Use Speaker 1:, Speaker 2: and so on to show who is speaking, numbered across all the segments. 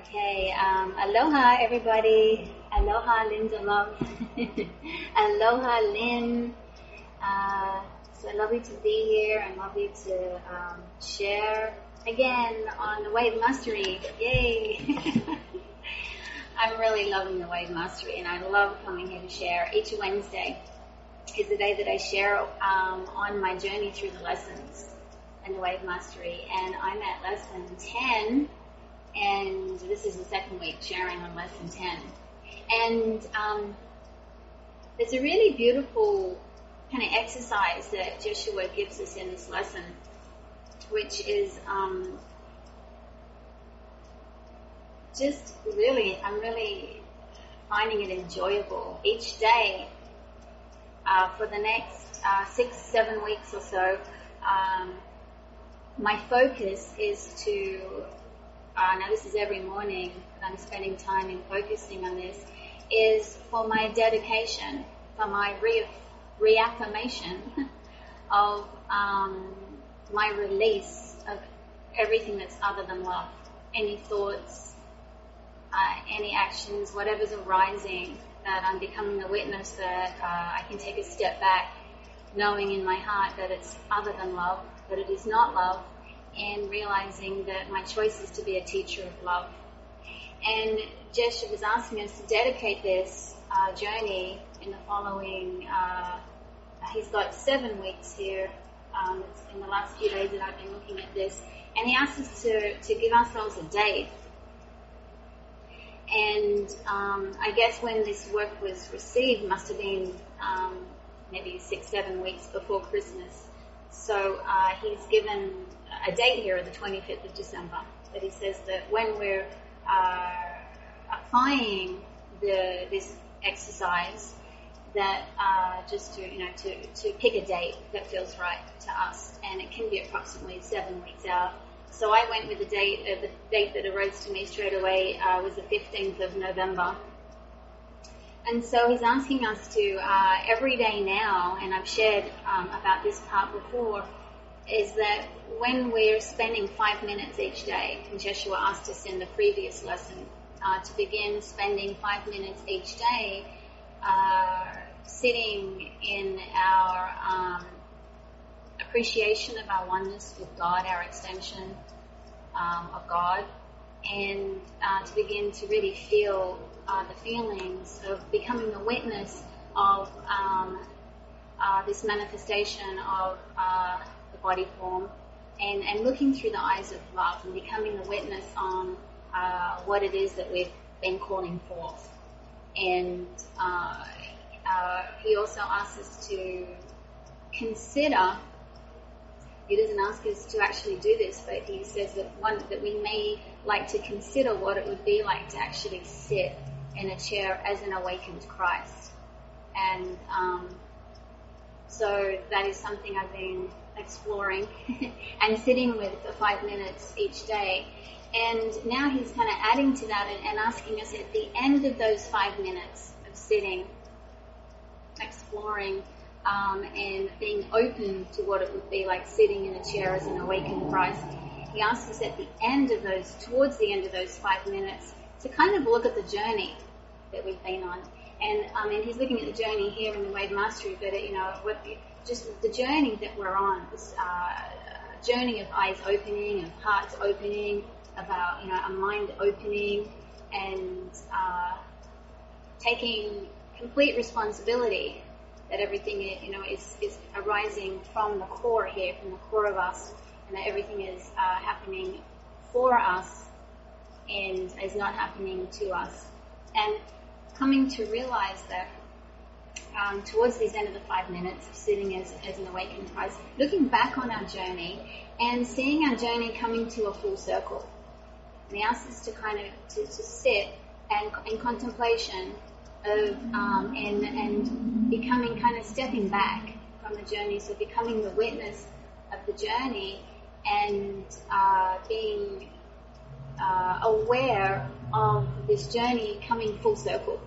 Speaker 1: Okay, aloha everybody. Aloha Linda Love. Aloha Lynn. So lovely to be here and lovely to share again on the Wave Mastery. Yay! I'm really loving the Wave Mastery and I love coming here to share. Each Wednesday is the day that I share on my journey through the lessons in the Wave Mastery, and I'm at lesson 10. And this is the second week sharing on lesson 10. And it's a really beautiful kind of exercise that Joshua gives us in this lesson, which is I'm really finding it enjoyable each day for the next 6-7 weeks or so. My focus is to now this is every morning that I'm spending time in focusing on this, is for my dedication, for my reaffirmation of my release of everything that's other than love. Any thoughts, any actions, whatever's arising, that I'm becoming the witness that I can take a step back, knowing in my heart that it's other than love, that it is not love, and realizing that my choice is to be a teacher of love. And Jeshua was asking us to dedicate this journey in the following, he's got 7 weeks here, it's in the last few days that I've been looking at this, and he asked us to give ourselves a date. And I guess when this work was received must have been maybe 6-7 weeks before Christmas. So he's given a date here of the 25th of December, that he says that when we're applying this exercise, that just to pick a date that feels right to us, and it can be approximately 7 weeks out. So I went with the date that arose to me straight away was the 15th of November. And so he's asking us to, every day now, and I've shared about this part before, is that when we're spending 5 minutes each day, and Joshua asked us in the previous lesson to begin spending 5 minutes each day sitting in our appreciation of our oneness with God, our extension of God, and to begin to really feel the feelings of becoming the witness of this manifestation of the body form, and looking through the eyes of love and becoming the witness on what it is that we've been calling forth. And he also asks us to consider. He doesn't ask us to actually do this, but he says that we may like to consider what it would be like to actually sit in a chair as an awakened Christ. And so that is something I've been exploring and sitting with for 5 minutes each day. And now he's kind of adding to that and asking us at the end of those 5 minutes of sitting, exploring, and being open to what it would be like sitting in a chair as an awakened Christ. He asks us at the end of those, towards the end of those 5 minutes, to kind of look at the journey that we've been on. And he's looking at the journey here in the Wave Mastery, but just the journey that we're on, this journey of eyes opening, of hearts opening, about a mind opening, and taking complete responsibility that everything is arising from the core here, from the core of us, and that everything is happening for us and is not happening to us. And coming to realize that towards the end of the 5 minutes of sitting as an awakened Christ, looking back on our journey and seeing our journey coming to a full circle. And he asks us to kind of to sit and in contemplation of and becoming, kind of stepping back from the journey, so becoming the witness of the journey and being aware of this journey coming full circle,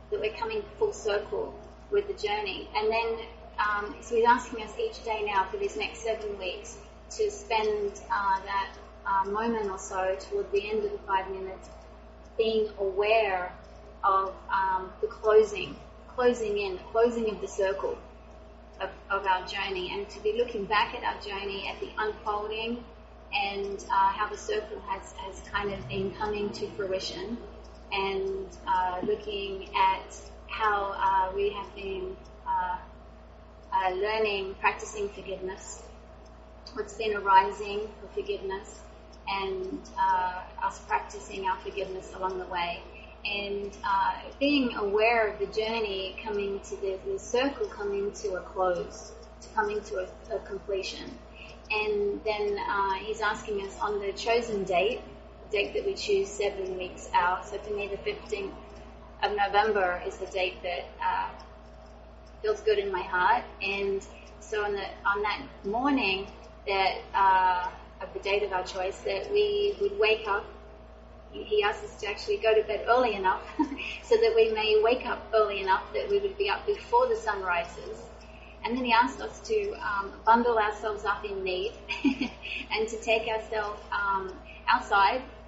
Speaker 1: that we're coming full circle with the journey. And then so he's asking us each day now for these next 7 weeks to spend that moment or so toward the end of the 5 minutes, being aware of the closing of the circle of our journey, and to be looking back at our journey, at the unfolding, and how the circle has kind of been coming to fruition, and looking at how we have been learning, practicing forgiveness, what's been arising for forgiveness, and us practicing our forgiveness along the way. And being aware of the journey coming to the circle coming to a close, to coming to a completion. And then he's asking us on the chosen date, the date that we choose 7 weeks out. So for me, the 15th of November is the date that feels good in my heart. And so on that morning that of the date of our choice, that we would wake up. He asked us to actually go to bed early enough so that we may wake up early enough that we would be up before the sun rises. And then he asked us to bundle ourselves up in need and to take ourselves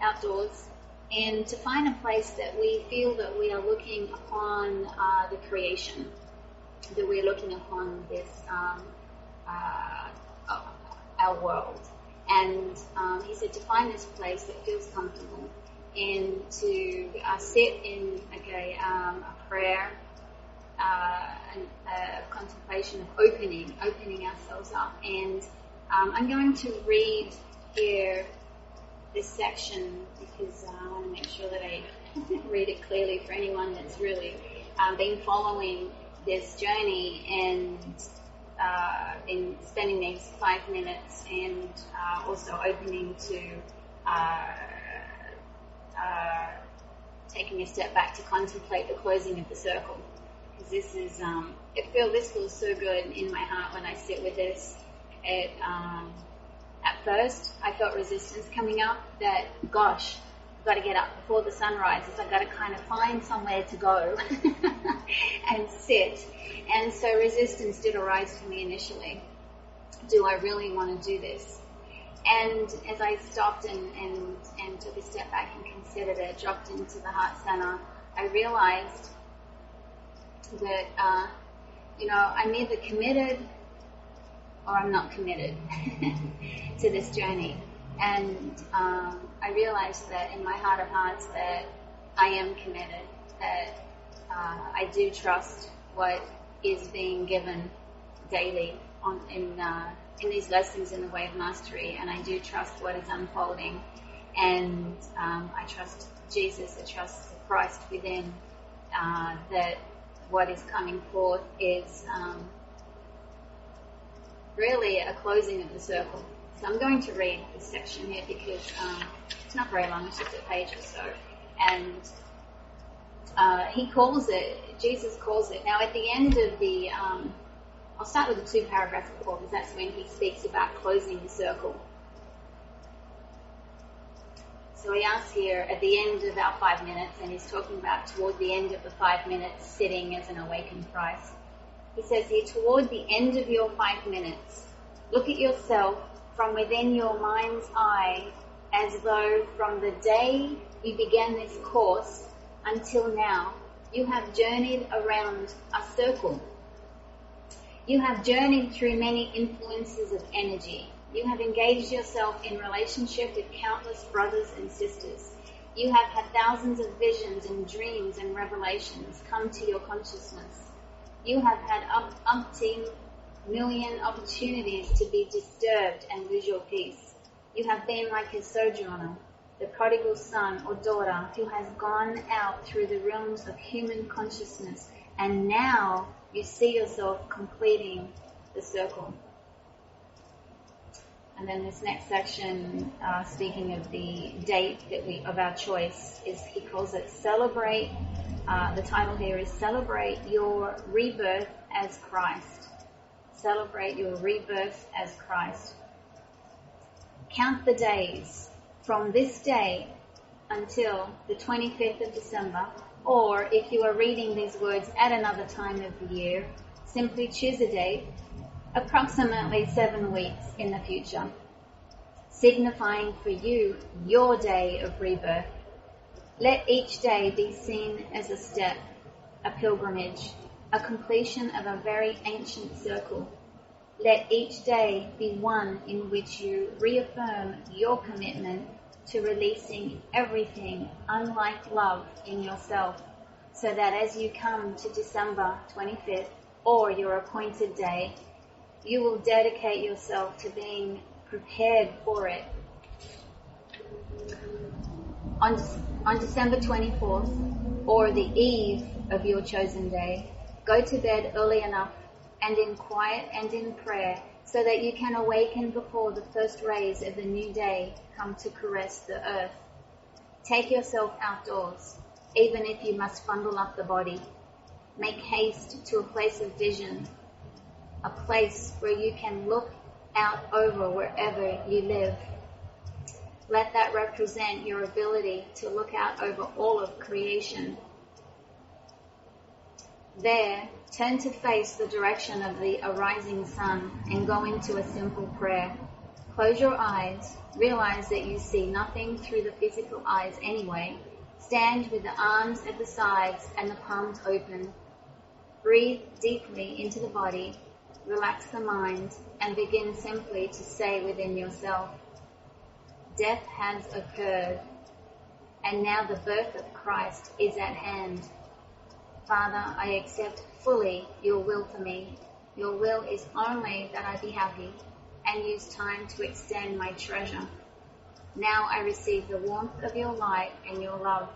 Speaker 1: outdoors, and to find a place that we feel that we are looking upon the creation, that we're looking upon this, our world. And he said to find this place that feels comfortable, and to sit in a prayer, a contemplation of opening ourselves up. And I'm going to read here this section because I want to make sure that I read it clearly for anyone that's really been following this journey and been spending these 5 minutes, and also opening to taking a step back to contemplate the closing of the circle. Because this is, this feels so good in my heart when I sit with this. At first, I felt resistance coming up that, gosh, I've got to get up before the sun rises. I've got to kind of find somewhere to go and sit. And so resistance did arise for me initially. Do I really want to do this? And as I stopped and took a step back and considered it, dropped into the heart center, I realized that, I'm either committed or I'm not committed to this journey. And I realized that in my heart of hearts that I am committed, that I do trust what is being given daily in these lessons in the way of mastery, and I do trust what is unfolding, and I trust Jesus, I trust the Christ within, that what is coming forth is really a closing of the circle. So I'm going to read this section here because it's not very long, it's just a page or so. And Jesus calls it. Now at the end of the, I'll start with the 2 paragraphs before, because that's when he speaks about closing the circle. So he asks here at the end of our 5 minutes, and he's talking about toward the end of the 5 minutes sitting as an awakened Christ. He says here, toward the end of your 5 minutes, look at yourself from within your mind's eye, as though from the day you began this course until now, you have journeyed around a circle. You have journeyed through many influences of energy. You have engaged yourself in relationship with countless brothers and sisters. You have had thousands of visions and dreams and revelations come to your consciousness. You have had umpteen million opportunities to be disturbed and lose your peace. You have been like a sojourner, the prodigal son or daughter who has gone out through the realms of human consciousness, and now you see yourself completing the circle. And then this next section, speaking of the date of our choice, he calls it Celebrate. The title here is Celebrate Your Rebirth as Christ. Celebrate your rebirth as Christ. Count the days from this day until the 25th of December, or if you are reading these words at another time of the year, simply choose a date, approximately 7 weeks in the future. signifying for you your day of rebirth. Let each day be seen as a step, a pilgrimage, a completion of a very ancient circle. Let each day be one in which you reaffirm your commitment to releasing everything unlike love in yourself, so that as you come to December 25th or your appointed day, you will dedicate yourself to being prepared for it. On December 24th, or the eve of your chosen day, go to bed early enough and in quiet and in prayer, so that you can awaken before the first rays of the new day come to caress the earth. Take yourself outdoors, even if you must bundle up the body. Make haste to a place of vision, a place where you can look out over wherever you live. Let that represent your ability to look out over all of creation. There, turn to face the direction of the arising sun and go into a simple prayer. Close your eyes, realize that you see nothing through the physical eyes anyway. Stand with the arms at the sides and the palms open. Breathe deeply into the body, relax the mind, and begin simply to say within yourself, death has occurred, and now the birth of Christ is at hand. Father, I accept fully your will for me. Your will is only that I be happy and use time to extend my treasure. Now I receive the warmth of your light and your love.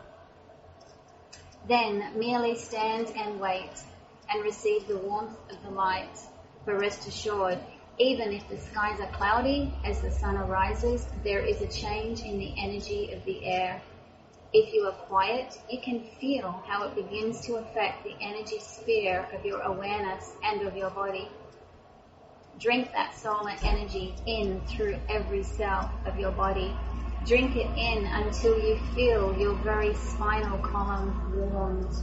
Speaker 1: Then merely stand and wait and receive the warmth of the light. For rest assured, even if the skies are cloudy, as the sun arises, there is a change in the energy of the air. If you are quiet, you can feel how it begins to affect the energy sphere of your awareness and of your body. Drink that solar energy in through every cell of your body. Drink it in until you feel your very spinal column warmed.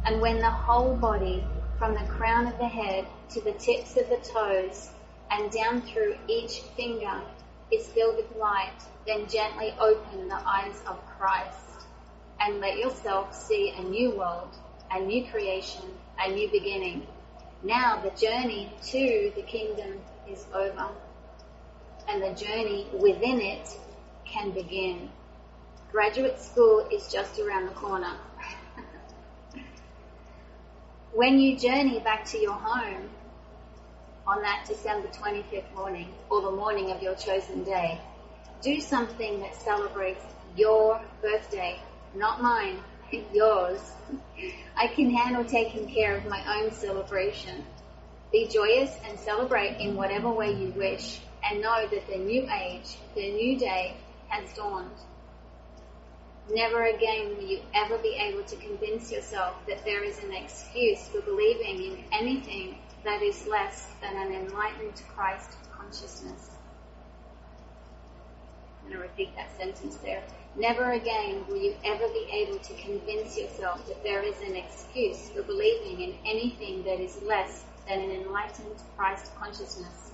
Speaker 1: And when the whole body, from the crown of the head to the tips of the toes and down through each finger, is filled with light, then gently open the eyes of Christ and let yourself see a new world, a new creation, a new beginning. Now the journey to the kingdom is over, and the journey within it can begin. Graduate school is just around the corner. When you journey back to your home on that December 25th morning, or the morning of your chosen day, do something that celebrates your birthday, not mine, yours. I can handle taking care of my own celebration. Be joyous and celebrate in whatever way you wish, and know that the new age, the new day, has dawned. Never again will you ever be able to convince yourself that there is an excuse for believing in anything that is less than an enlightened Christ consciousness. I'm going to repeat that sentence there. Never again will you ever be able to convince yourself that there is an excuse for believing in anything that is less than an enlightened Christ consciousness.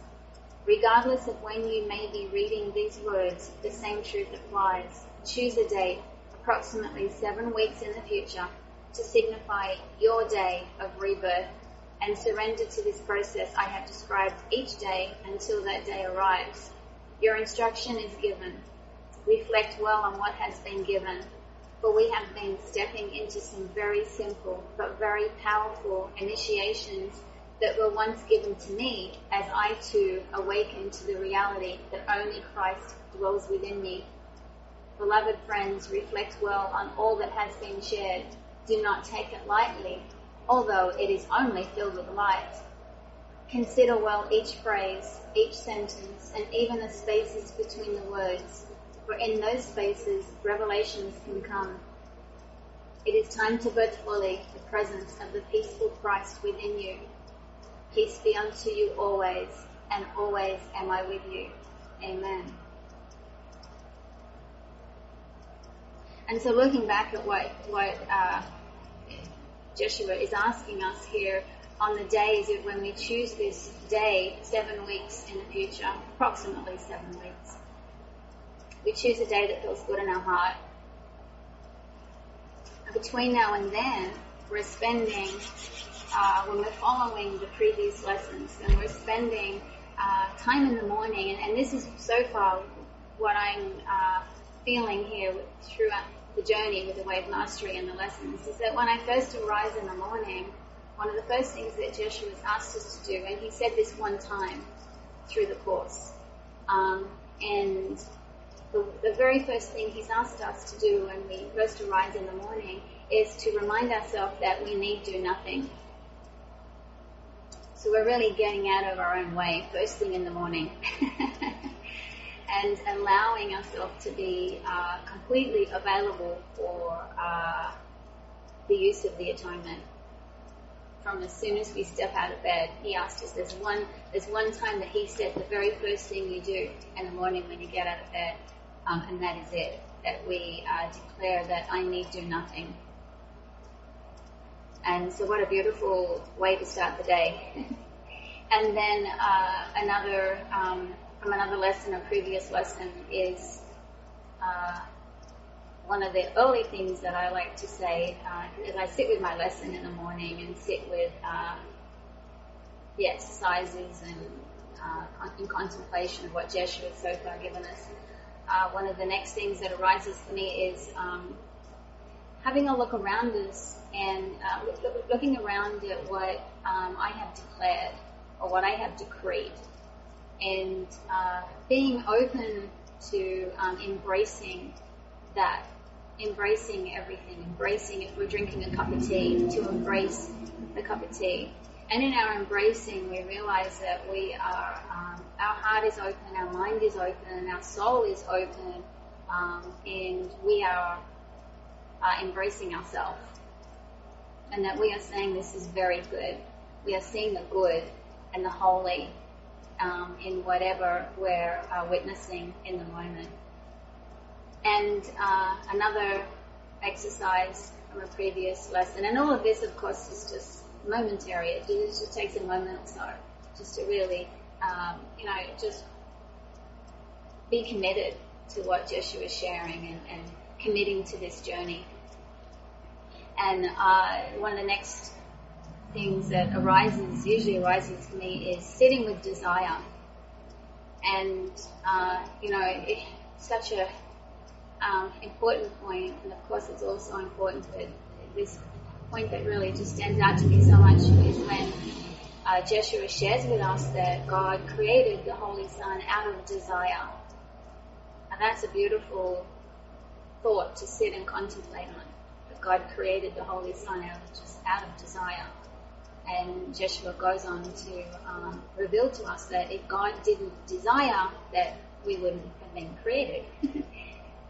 Speaker 1: Regardless of when you may be reading these words, the same truth applies. Choose a date, approximately 7 weeks in the future, to signify your day of rebirth, and surrender to this process I have described each day until that day arrives. Your instruction is given. Reflect well on what has been given, for we have been stepping into some very simple but very powerful initiations that were once given to me as I too awakened to the reality that only Christ dwells within me. Beloved friends, reflect well on all that has been shared. Do not take it lightly, although it is only filled with light. Consider well each phrase, each sentence, and even the spaces between the words, for in those spaces revelations can come. It is time to birth fully the presence of the peaceful Christ within you. Peace be unto you always, and always am I with you. Amen. And so looking back at what Joshua is asking us here on the days of when we choose this day, 7 weeks in the future, approximately 7 weeks, We choose a day that feels good in our heart. And between now and then, we're spending, when we're following the previous lessons, and we're spending time in the morning, and this is so far what I'm feeling here throughout the journey with the Way of Mastery and the lessons, is that when I first arise in the morning, one of the first things that Jeshua's asked us to do, and he said this one time through the course, and the very first thing he's asked us to do when we first arise in the morning is to remind ourselves that we need do nothing. So we're really getting out of our own way first thing in the morning and allowing ourselves to be completely available for the use of the atonement. From as soon as we step out of bed, he asked us, there's one time that he said the very first thing you do in the morning when you get out of bed, and that is it, that we declare that I need do nothing. And so what a beautiful way to start the day. And then from another lesson, a previous lesson, is one of the early things that I like to say as I sit with my lesson in the morning and sit with the exercises and in contemplation of what Jeshua has so far given us. One of the next things that arises for me is having a look around us and looking around at what I have declared or what I have decreed, and being open to embracing that, embracing everything, embracing if we're drinking a cup of tea, to embrace the cup of tea. And in our embracing, we realize that we are, our heart is open, our mind is open, our soul is open, and we are embracing ourselves. And that we are saying this is very good. We are seeing the good and the holy in whatever we're witnessing in the moment. And another exercise from a previous lesson, and all of this, of course, is just momentary. It just takes a moment or so just to really, just be committed to what Jeshua is sharing and committing to this journey. And one of the next things that usually arises for me, is sitting with desire. And, it's such a important point, and of course it's also important that this point that really just stands out to me so much is when Jeshua shares with us that God created the Holy Son out of desire. And that's a beautiful thought to sit and contemplate on, that God created the Holy Son out of desire. And Jeshua goes on to reveal to us that if God didn't desire, that we wouldn't have been created.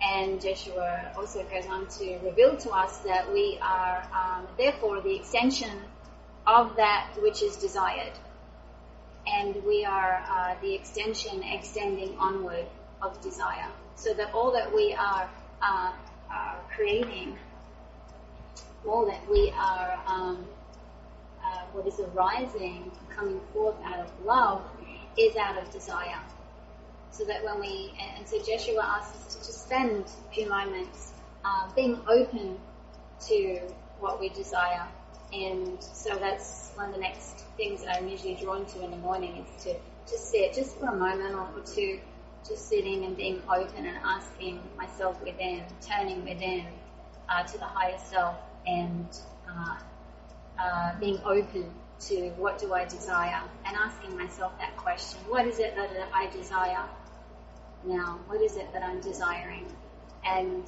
Speaker 1: And Jeshua also goes on to reveal to us that we are therefore the extension of that which is desired. And we are the extending onward of desire. So that all that we are creating, all that we are, what is arising, coming forth out of love, is out of desire. So that when and so Jeshua asks us to just spend a few moments being open to what we desire. And so that's one of the next things that I'm usually drawn to in the morning, is to just sit just for a moment or two, just sitting and being open and asking myself within, turning within to the higher self, and being open to what do I desire, and asking myself that question: what is it that I desire now? What is it that I'm desiring? And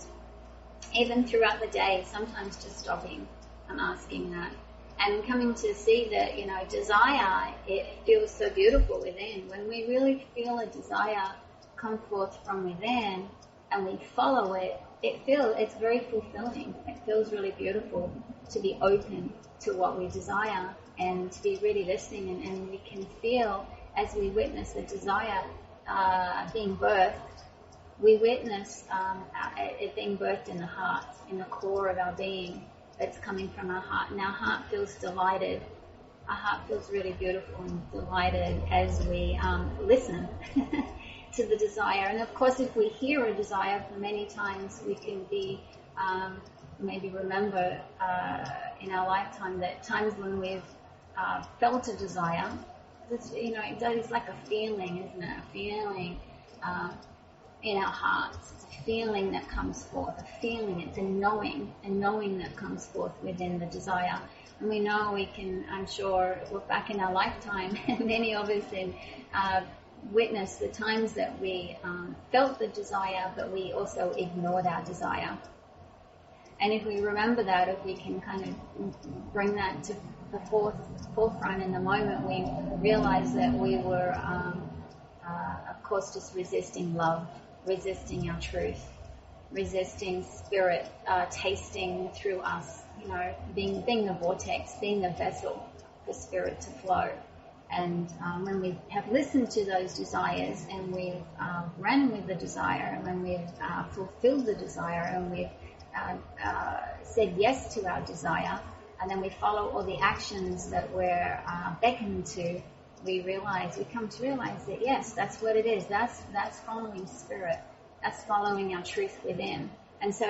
Speaker 1: even throughout the day, sometimes just stopping and asking that, and coming to see that, desire, it feels so beautiful within. When we really feel a desire come forth from within and we follow it, it's very fulfilling. It feels really beautiful to be open to what we desire and to be really listening, and we can feel as we witness the desire being birthed. We witness it being birthed in the heart, in the core of our being. It's coming from our heart, and our heart feels delighted. Our heart feels really beautiful and delighted as we listen to the desire. And of course, if we hear a desire for many times, we can be maybe remember in our lifetime that times when we've felt a desire, that is like a feeling, isn't it? A feeling in our hearts. It's a feeling that comes forth, a feeling, it's a knowing that comes forth within the desire. And we know we can, I'm sure, look back in our lifetime, and many of us have witnessed the times that we felt the desire, but we also ignored our desire. And if we remember that, if we can kind of bring that to the forefront in the moment, we realize that we were, of course, just resisting love, resisting our truth, resisting spirit, tasting through us, being the vortex, being the vessel for spirit to flow. And when we have listened to those desires and we've ran with the desire, and when we've fulfilled the desire, and we've said yes to our desire, and then we follow all the actions that we're beckoned to, we come to realize that yes, that's what it is. That's following spirit. That's following our truth within. And so,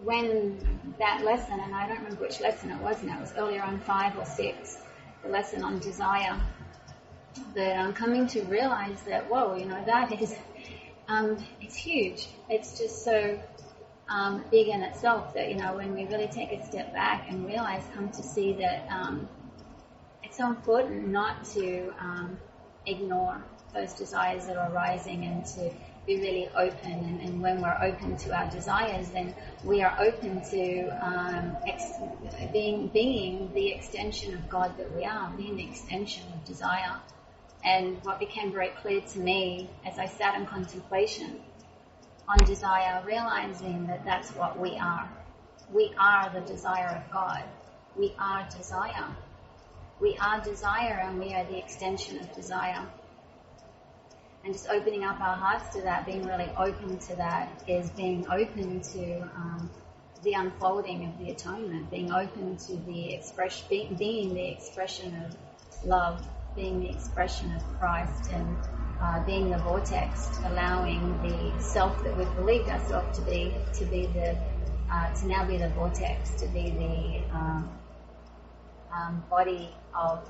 Speaker 1: when that lesson, and I don't remember which lesson it was now, it was earlier on 5 or 6, the lesson on desire, that I'm coming to realize that, whoa, that is, it's huge. It's just so big in itself that, when we really take a step back and realize, come to see that it's so important not to ignore those desires that are arising, and to be really open. And when we're open to our desires, then we are open to being the extension of God that we are, being the extension of desire. And what became very clear to me as I sat in contemplation on desire, realizing that that's what we are. We are the desire of God. We are desire. We are desire, and we are the extension of desire. And just opening up our hearts to that, being really open to that, is being open to the unfolding of the atonement, being open to the being the expression of love, being the expression of Christ, and being the vortex, allowing the self that we've believed ourselves to now be the vortex, to be the body of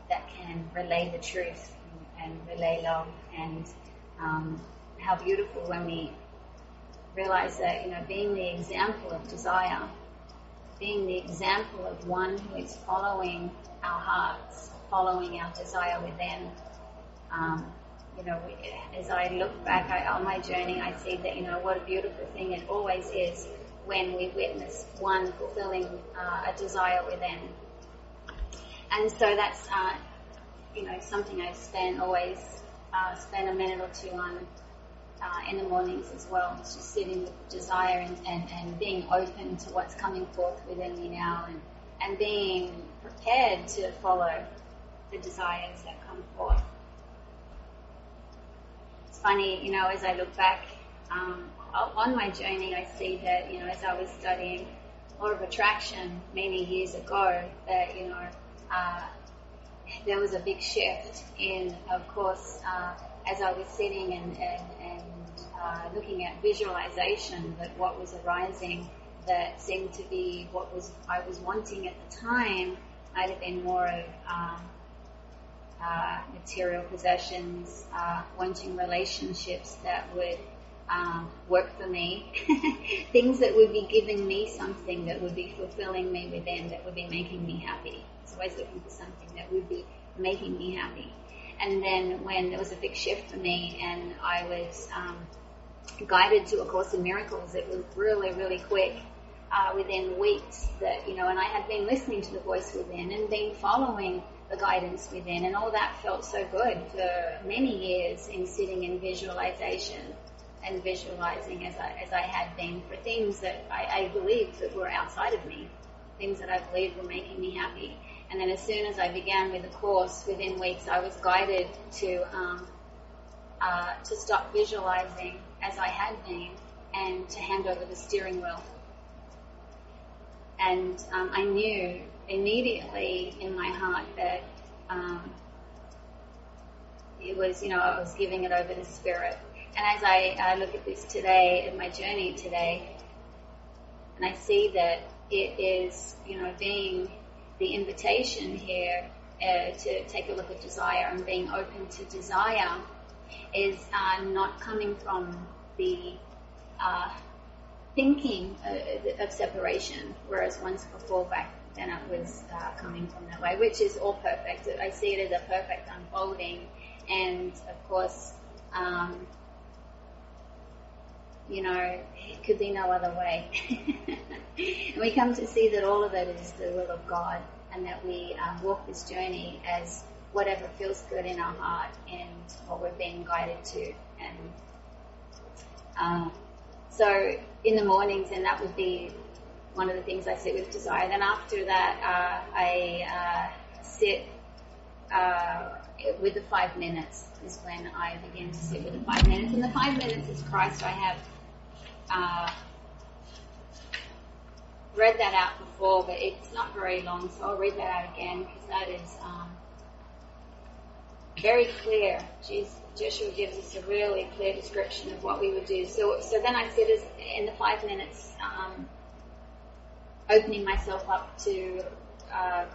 Speaker 1: that can relay the truth and relay love. And how beautiful when we realize that, being the example of desire, being the example of one who is following our hearts, following our desire within. As I look back on my journey, I see that, what a beautiful thing it always is when we witness one fulfilling a desire within. And so that's, something I always spend a minute or two on in the mornings as well. It's just sitting with desire and being open to what's coming forth within me now, and being prepared to follow the desires that come forth. It's funny, as I look back on my journey, I see that, as I was studying law of attraction many years ago, that, there was a big shift in, of course, as I was sitting and looking at visualization, that what was arising that seemed to be what I was wanting at the time might have been more of material possessions, wanting relationships that would work for me, things that would be giving me something that would be fulfilling me within, that would be making me happy. I was always looking for something that would be making me happy. And then when there was a big shift for me, and I was guided to A Course in Miracles, it was really, really quick, within weeks, that, and I had been listening to the voice within and been following the guidance within, and all that felt so good for many years in sitting in visualization and visualizing as I had been for things that I believed that were outside of me, things that I believed were making me happy. And then as soon as I began with the course, within weeks I was guided to stop visualizing as I had been, and to hand over the steering wheel. And I knew immediately in my heart that it was, I was giving it over to Spirit. And as I look at this today, at my journey today, and I see that it is, being the invitation here to take a look at desire and being open to desire is not coming from the thinking of separation, whereas once before back then it was coming from that way, which is all perfect. I see it as a perfect unfolding, and of course, it could be no other way. And we come to see that all of it is the will of God, and that we walk this journey as whatever feels good in our heart and what we're being guided to. And so in the mornings, and that would be one of the things I sit with desire. Then after that, I sit with the 5 minutes is when I begin to sit with the 5 minutes. And the 5 minutes is Christ. I have read that out before, but it's not very long, so I'll read that out again because that is very clear. Joshua gives us a really clear description of what we would do. So then I sit in the 5 minutes, opening myself up to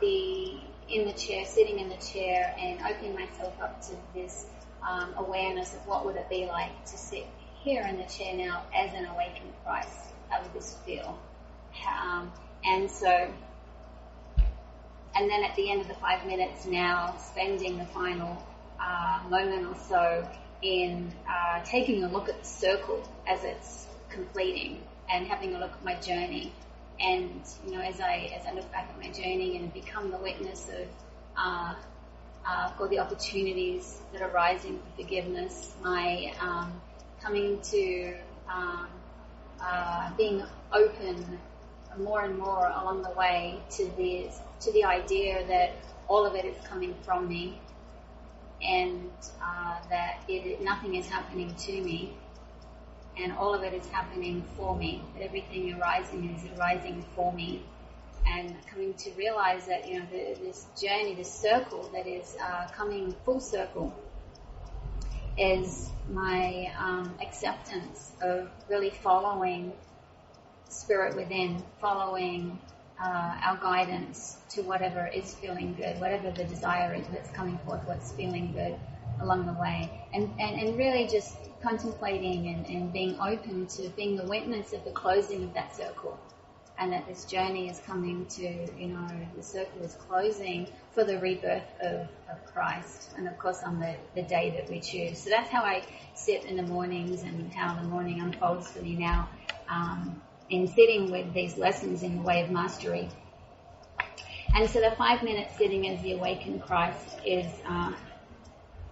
Speaker 1: be in the chair, sitting in the chair, and opening myself up to this awareness of what would it be like to sit here in the chair now as an awakened Christ. How would this feel? And then at the end of the 5 minutes now, spending the final moment or so in taking a look at the circle as it's completing and having a look at my journey. And, as I look back at my journey and become the witness of for the opportunities that are rising for forgiveness, my coming to being open more and more along the way to the idea that all of it is coming from me, and that nothing is happening to me, and all of it is happening for me, that everything arising is arising for me, and coming to realize that, this journey, this circle that is coming full circle is my acceptance of really following Spirit within, following our guidance to whatever is feeling good, whatever the desire is that's coming forth, what's feeling good along the way, and really just contemplating and being open to being the witness of the closing of that circle, and that this journey is coming to, the circle is closing for the rebirth of Christ, and of course on the day that we choose. So that's how I sit in the mornings and how the morning unfolds for me now, in sitting with these lessons in the way of mastery. And so the 5 minutes sitting as the awakened Christ is,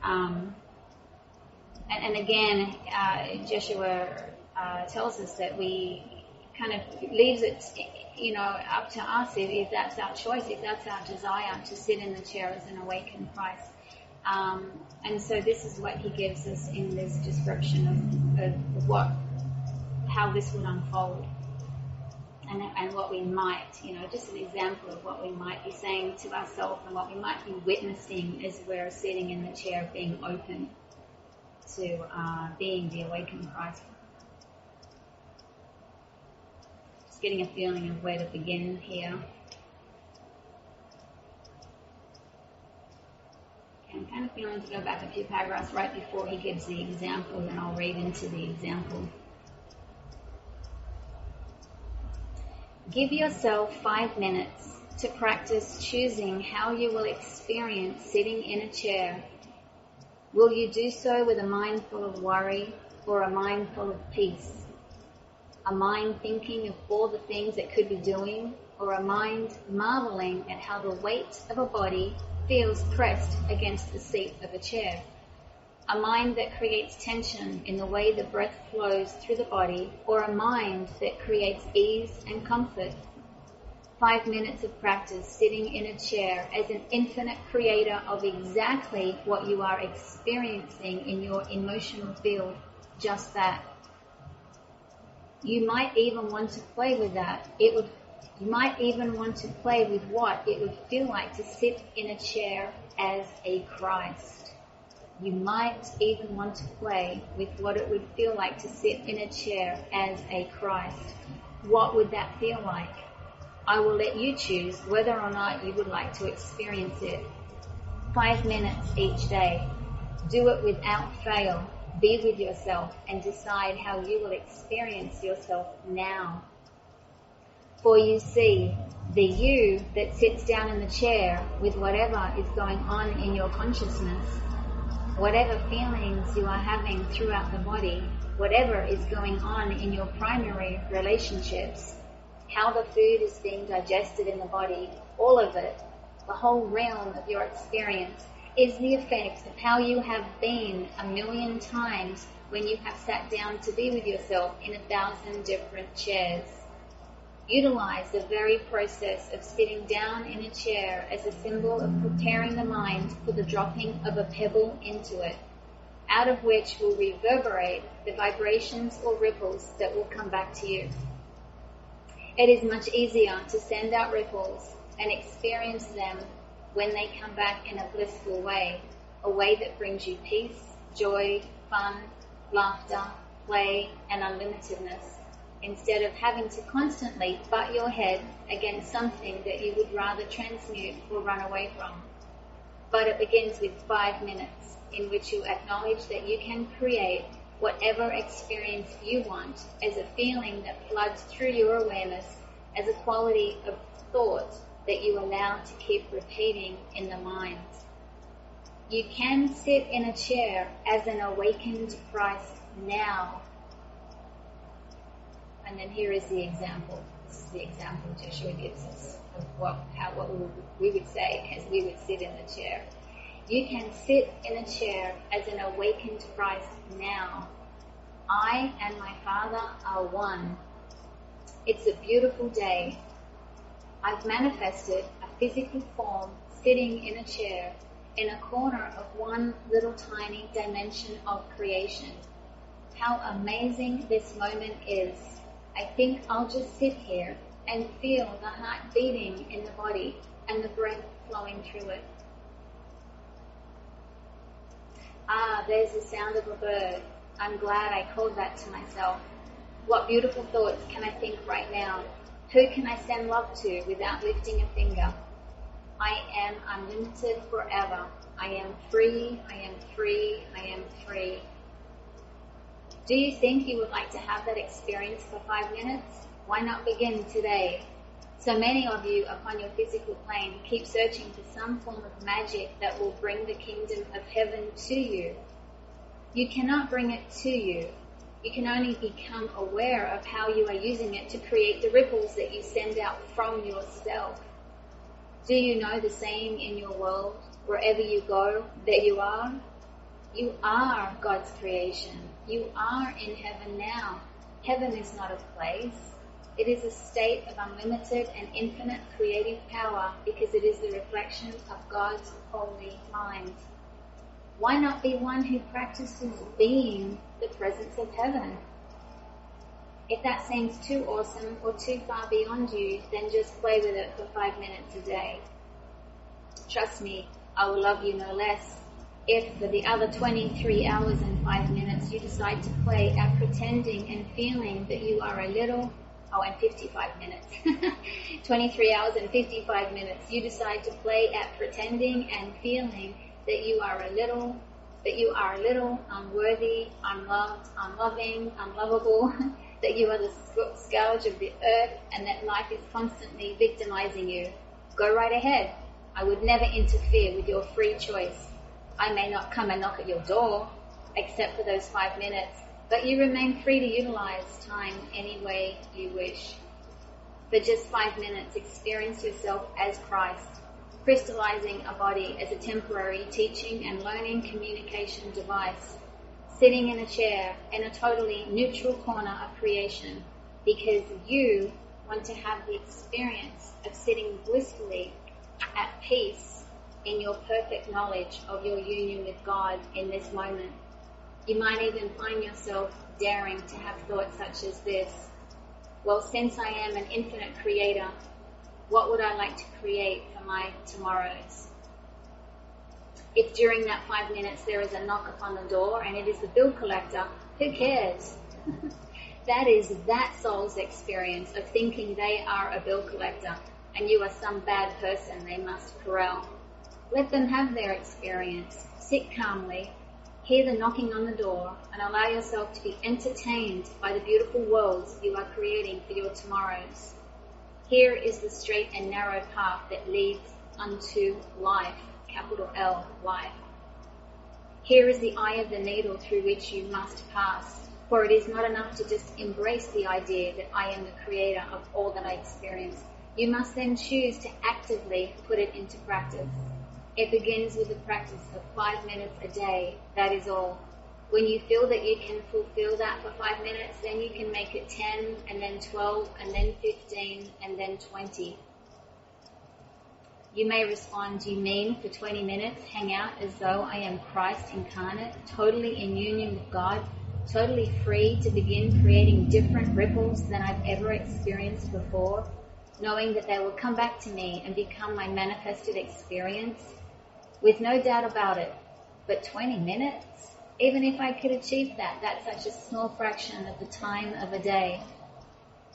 Speaker 1: and again, Joshua tells us that we kind of leaves it, up to us if that's our choice, if that's our desire to sit in the chair as an awakened Christ. And so this is what he gives us in this description of how this would unfold. And what we might, just an example of what we might be saying to ourselves and what we might be witnessing as we're sitting in the chair, being open to being the awakened Christ. Just getting a feeling of where to begin here. Okay, I'm kind of feeling to go back a few paragraphs right before he gives the example, and I'll read into the example. Give yourself 5 minutes to practice choosing how you will experience sitting in a chair. Will you do so with a mind full of worry or a mind full of peace? A mind thinking of all the things it could be doing, or a mind marveling at how the weight of a body feels pressed against the seat of a chair? A mind that creates tension in the way the breath flows through the body, or a mind that creates ease and comfort? 5 minutes of practice sitting in a chair as an infinite creator of exactly what you are experiencing in your emotional field, just that. You might even want to play with that. You might even want to play with what it would feel like to sit in a chair as a Christ. You might even want to play with what it would feel like to sit in a chair as a Christ. What would that feel like? I will let you choose whether or not you would like to experience it. 5 minutes each day. Do it without fail. Be with yourself and decide how you will experience yourself now. For you see, the you that sits down in the chair with whatever is going on in your consciousness, whatever feelings you are having throughout the body, whatever is going on in your primary relationships, how the food is being digested in the body, all of it, the whole realm of your experience, is the effect of how you have been 1,000,000 times when you have sat down to be with yourself in 1,000 different chairs. Utilize the very process of sitting down in a chair as a symbol of preparing the mind for the dropping of a pebble into it, out of which will reverberate the vibrations or ripples that will come back to you. It is much easier to send out ripples and experience them when they come back in a blissful way, a way that brings you peace, joy, fun, laughter, play, and unlimitedness, instead of having to constantly butt your head against something that you would rather transmute or run away from. But it begins with 5 minutes in which you acknowledge that you can create whatever experience you want as a feeling that floods through your awareness, as a quality of thought that you allow to keep repeating in the mind. You can sit in a chair as an awakened Christ now. And then here is the example. This is the example Joshua gives us of what we would say as we would sit in the chair. You can sit in a chair as an awakened Christ now. I and my Father are one. It's a beautiful day. I've manifested a physical form sitting in a chair in a corner of one little tiny dimension of creation. How amazing this moment is. I think I'll just sit here and feel the heart beating in the body and the breath flowing through it. Ah, there's the sound of a bird. I'm glad I called that to myself. What beautiful thoughts can I think right now? Who can I send love to without lifting a finger? I am unlimited forever. I am free, I am free, I am free. Do you think you would like to have that experience for 5 minutes? Why not begin today? So many of you upon your physical plane keep searching for some form of magic that will bring the kingdom of heaven to you. You cannot bring it to you. You can only become aware of how you are using it to create the ripples that you send out from yourself. Do you know the saying in your world, wherever you go, there you are? You are God's creation. You are in heaven now. Heaven is not a place. It is a state of unlimited and infinite creative power because it is the reflection of God's holy mind. Why not be one who practices being the presence of heaven? If that seems too awesome or too far beyond you, then just play with it for 5 minutes a day. Trust me, I will love you no less. If for the other 23 hours and 5 minutes you decide to play at pretending and feeling that you are a little, and 55 minutes, 23 hours and 55 minutes, you decide to play at pretending and feeling that you are a little, unworthy, unloved, unloving, unlovable, that you are the scourge of the earth and that life is constantly victimizing you. Go right ahead. I would never interfere with your free choice. I may not come and knock at your door, except for those 5 minutes, but you remain free to utilize time any way you wish. For just 5 minutes, experience yourself as Christ, crystallizing a body as a temporary teaching and learning communication device, sitting in a chair in a totally neutral corner of creation, because you want to have the experience of sitting blissfully at peace in your perfect knowledge of your union with God in this moment. You might even find yourself daring to have thoughts such as this: well, since I am an infinite creator, what would I like to create for my tomorrows? If during that 5 minutes there is a knock upon the door and it is the bill collector, who cares? That is that soul's experience of thinking they are a bill collector and you are some bad person they must corral. Let them have their experience. Sit calmly, hear the knocking on the door, and allow yourself to be entertained by the beautiful worlds you are creating for your tomorrows. Here is the straight and narrow path that leads unto life, capital L, life. Here is the eye of the needle through which you must pass, for it is not enough to just embrace the idea that I am the creator of all that I experience. You must then choose to actively put it into practice. It begins with the practice of 5 minutes a day, that is all. When you feel that you can fulfill that for 5 minutes, then you can make it 10, and then 12, and then 15, and then 20. You may respond, you mean for 20 minutes, hang out as though I am Christ incarnate, totally in union with God, totally free to begin creating different ripples than I've ever experienced before, knowing that they will come back to me and become my manifested experience? With no doubt about it. But 20 minutes? Even if I could achieve that, that's such a small fraction of the time of a day.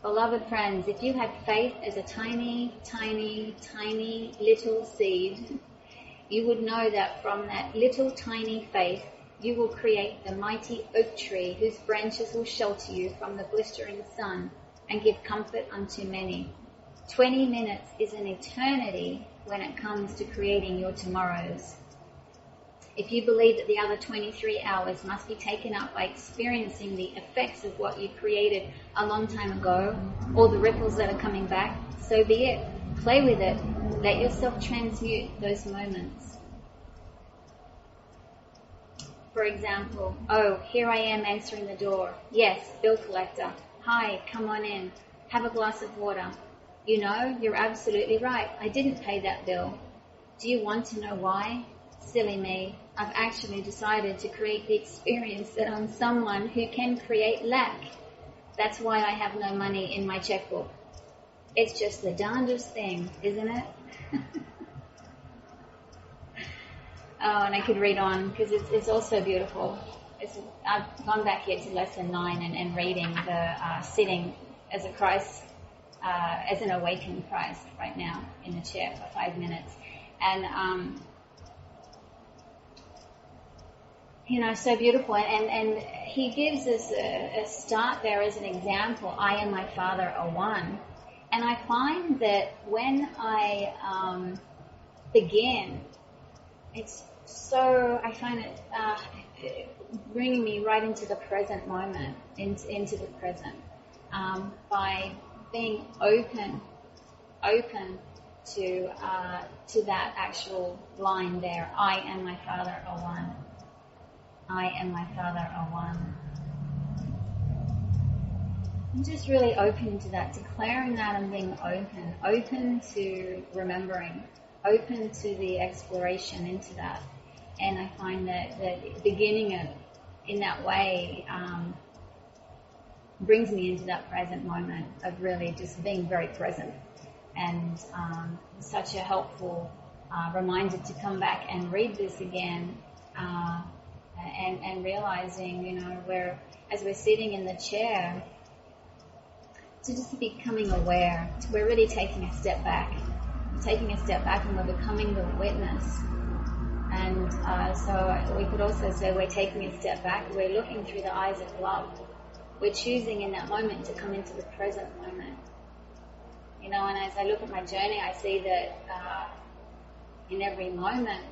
Speaker 1: Beloved friends, if you had faith as a tiny, tiny, tiny little seed, you would know that from that little tiny faith, you will create the mighty oak tree whose branches will shelter you from the blistering sun and give comfort unto many. 20 minutes is an eternity when it comes to creating your tomorrows. If you believe that the other 23 hours must be taken up by experiencing the effects of what you created a long time ago, or the ripples that are coming back, so be it. Play with it. Let yourself transmute those moments. For example, oh, here I am answering the door. Yes, bill collector. Hi, come on in. Have a glass of water. You know, you're absolutely right. I didn't pay that bill. Do you want to know why? Silly me. I've actually decided to create the experience that I'm someone who can create lack. That's why I have no money in my checkbook. It's just the darndest thing, isn't it? Oh, and I could read on because it's also beautiful. I've gone back here to lesson 9 and reading the sitting as a Christ, as an awakened Christ right now in the chair for 5 minutes. And, so beautiful. And he gives us a start there as an example. I and my Father are one. And I find that when I begin, I find it bringing me right into the present moment, into the present, by being open to that actual line there. I and my Father are one. I and my Father are one. I'm just really open to that, declaring that and being open to remembering, open to the exploration into that. And I find that beginning it in that way brings me into that present moment of really just being very present. And such a helpful reminder to come back and read this again and realizing, as we're sitting in the chair, to just be becoming aware. We're really taking a step back. And we're becoming the witness. And so we could also say we're taking a step back. We're looking through the eyes of love. We're choosing in that moment to come into the present moment. And as I look at my journey, I see that in every moment,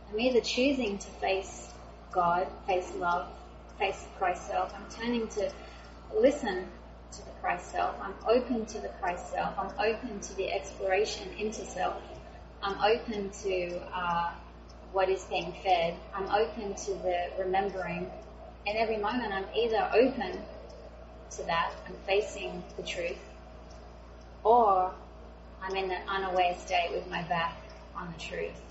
Speaker 1: I'm either choosing to face God, face love, face the Christ self. I'm turning to listen to the Christ self. I'm open to the Christ self. I'm open to the exploration into self. I'm open to what is being fed. I'm open to the remembering. In every moment, I'm either open to that, I'm facing the truth, or I'm in the unaware state with my back on the truth.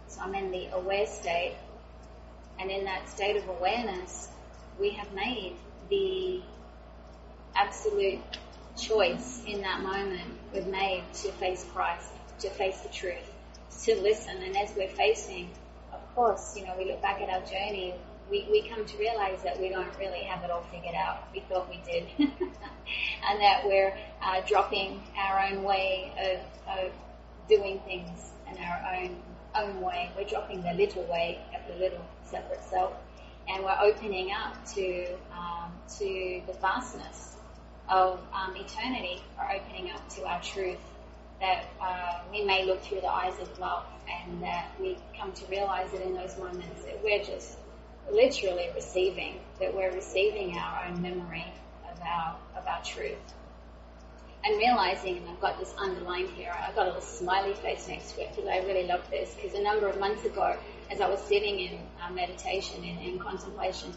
Speaker 1: So I'm in the aware state, and in that state of awareness, we have made the absolute choice in that moment. We've made to face Christ, to face the truth. to listen. And as we're facing, of course, we look back at our journey, we come to realize that we don't really have it all figured out. We thought we did. And that we're dropping our own way of doing things in our own way. We're dropping the little way of the little separate self. And we're opening up to the vastness of eternity. We're opening up to our truth, that we may look through the eyes of love, and that we come to realize that in those moments that we're just literally receiving, that we're receiving our own memory of our truth. And realizing, and I've got this underlined here, I've got a little smiley face next to it because I really love this, because a number of months ago, as I was sitting in meditation and in contemplation,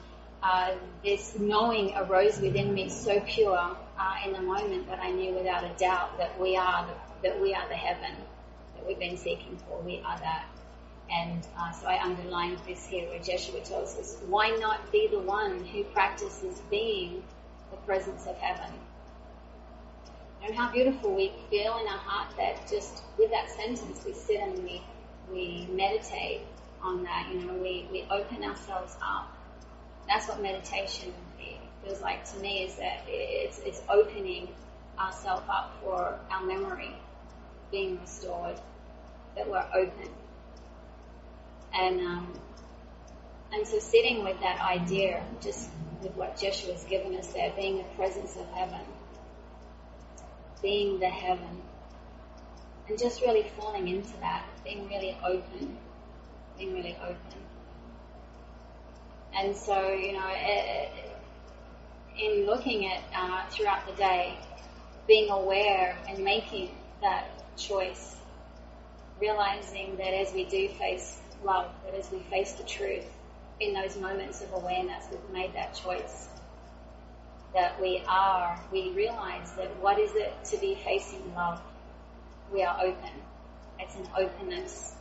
Speaker 1: this knowing arose within me so pure in the moment that I knew without a doubt that we are the heaven that we've been seeking for. We are that. And so I underlined this here where Jeshua tells us, why not be the one who practices being the presence of heaven? And how beautiful we feel in our heart that just with that sentence we sit and we meditate on that. We open ourselves up. That's what meditation feels like to me, is that it's opening ourselves up for our memory being restored, that we're open. And so sitting with that idea, just with what Jeshua's given us there, being the presence of heaven, being the heaven, and just really falling into that, being really open. And so, in looking at throughout the day, being aware and making that choice, realizing that as we do face love, that as we face the truth, in those moments of awareness, we've made that choice. That we realize that what is it to be facing love? We are open. It's an openness.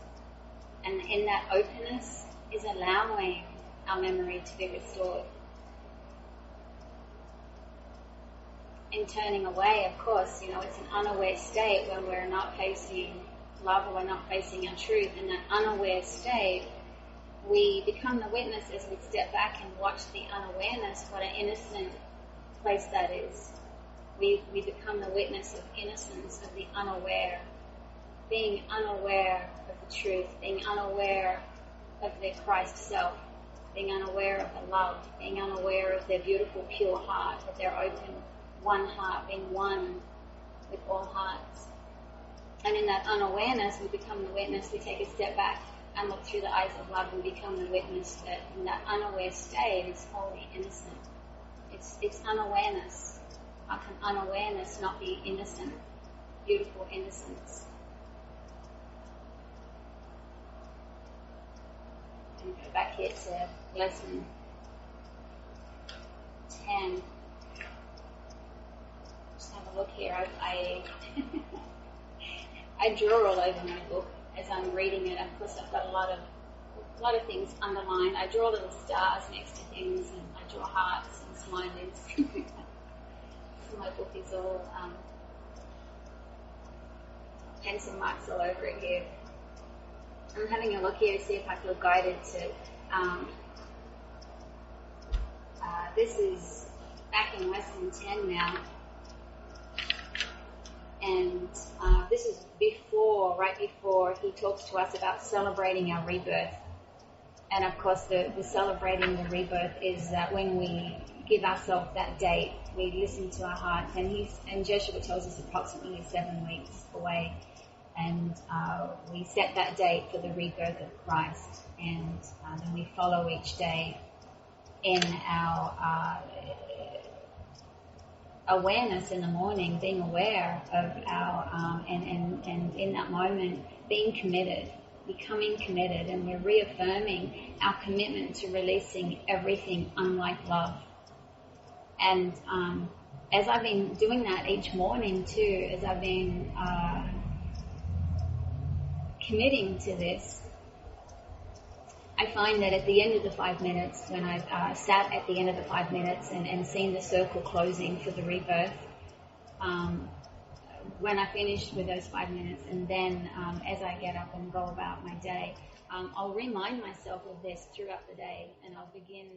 Speaker 1: And in that openness is allowing our memory to be restored. In turning away, of course, it's an unaware state when we're not facing love or we're not facing our truth. In that unaware state, we become the witness as we step back and watch the unawareness, what an innocent place that is. We become the witness of innocence, of the unaware, being unaware of the truth, being unaware of their Christ self, being unaware of the love, being unaware of their beautiful pure heart, that they're open, one heart, being one with all hearts. And in that unawareness, we become the witness. We take a step back and look through the eyes of love and become the witness that in that unaware state is wholly innocent. It's unawareness. How can unawareness not be innocent? Beautiful innocence. And go back here to lesson 10. Just have a look here. I draw all over my book as I'm reading it. Of course, I've got a lot of things underlined. I draw little stars next to things, and I draw hearts and smileys. So my book is all pencil marks all over it here. I'm having a look here to see if I feel guided to. This is back in lesson 10 now. And this is right before he talks to us about celebrating our rebirth. And of course, the celebrating the rebirth is that when we give ourselves that date, we listen to our hearts. And Joshua tells us approximately 7 weeks away. And we set that date for the rebirth of Christ. And then we follow each day in our awareness in the morning, being aware of our, and in that moment, being committed, becoming committed, and we're reaffirming our commitment to releasing everything unlike love. And as I've been doing that each morning too, as I've been committing to this, I find that at the end of the 5 minutes, when I've sat at the end of the 5 minutes and seen the circle closing for the rebirth, when I finish with those 5 minutes, and then as I get up and go about my day, I'll remind myself of this throughout the day, and I'll begin